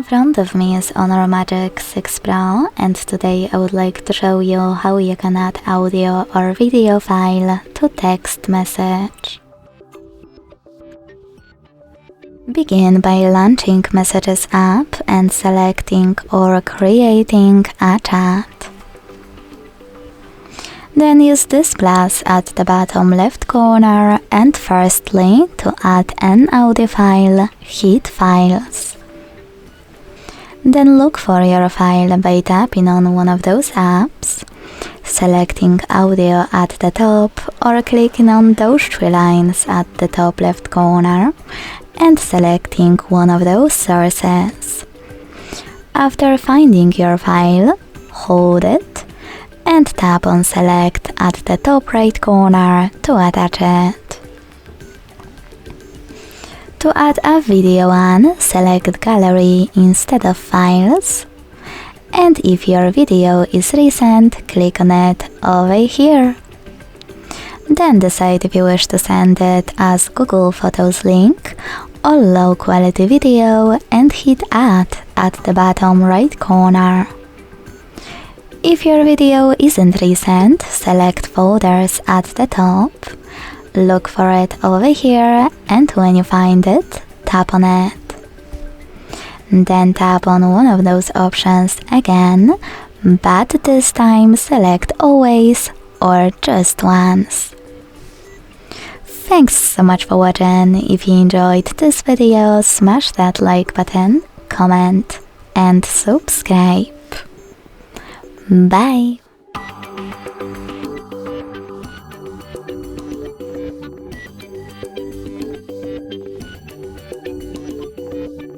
In front of me is Honor Magic6 Pro, and today I would like to show you how you can add audio or video file to text message. Begin by launching Messages app and selecting or creating a chat. Then use this plus at the bottom left corner and firstly to add an audio file, hit Files. Then look for your file by tapping on one of those apps, selecting audio at the top or clicking on those three lines at the top left corner and selecting one of those sources. After finding your file, hold it and tap on Select at the top right corner to attach it. To add a video on, select Gallery instead of Files, and if your video is recent, click on it over here. Then decide if you wish to send it as Google Photos link or low quality video and hit Add at the bottom right corner. If your video isn't recent, select Folders at the top, look for it over here, and when you find it, tap on it. Then tap on one of those options again, but this time select Always or Just Once. Thanks so much for watching. If you enjoyed this video, smash that like button, comment and subscribe. Bye!